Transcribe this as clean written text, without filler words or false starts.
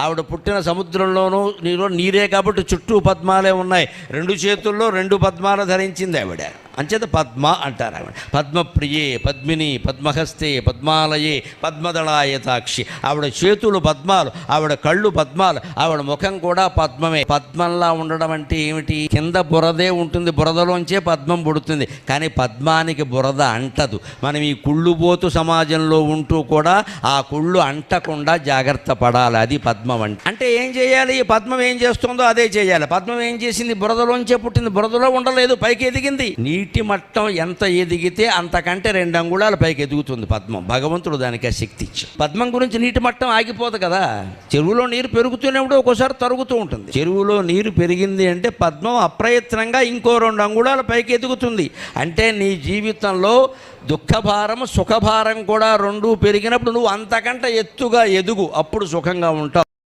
ఆవిడ పుట్టిన సముద్రంలోనూ నీరే కాబట్టి చుట్టూ పద్మాలే ఉన్నాయి. 2 చేతుల్లో 2 పద్మాలు ధరించింది ఆవిడ. అంచేత పద్మ అంటారు ఆవిడ. పద్మప్రియే, పద్మిని, పద్మహస్తే, పద్మాలయే, పద్మదళాయతాక్షి. ఆవిడ చేతులు పద్మాలు, ఆవిడ కళ్ళు పద్మాలు, ఆవిడ ముఖం కూడా పద్మమే. పద్మంలా ఉండడం అంటే ఏమిటి? కింద బురదే ఉంటుంది, బురదలోంచే పద్మం పుడుతుంది. కానీ పద్మానికి బురద అంటదు. మనం ఈ కుళ్ళుబోతు సమాజంలో ఉంటూ కూడా ఆ కుళ్ళు అంటకుండా జాగ్రత్త పడాలి. అది పద్మం అంటే. ఏం చేయాలి? పద్మం ఏం చేస్తుందో అదే చేయాలి. పద్మం ఏం చేసింది? బురదలోంచే పుట్టింది, బురదలో ఉండలేదు, పైకి ఎదిగింది. నీటి మట్టం ఎంత ఎదిగితే అంతకంటే 2 అంగుళాలు పైకి ఎదుగుతుంది పద్మం. భగవంతుడు దానికి ఆ శక్తి ఇచ్చి. పద్మం గురించి నీటి మట్టం ఆగిపోదు కదా. చెరువులో నీరు పెరుగుతూనే ఒక్కోసారి తరుగుతూ ఉంటుంది. చెరువులో నీరు పెరిగింది అంటే పద్మం అప్రయత్నంగా ఇంకో 2 అంగుళాలు పైకి ఎదుగుతుంది. అంటే నీ జీవితంలో దుఃఖభారం సుఖభారం కూడా 2 పెరిగినప్పుడు నువ్వు అంతకంటే ఎత్తుగా ఎదుగు, అప్పుడు సుఖంగా ఉంటావు.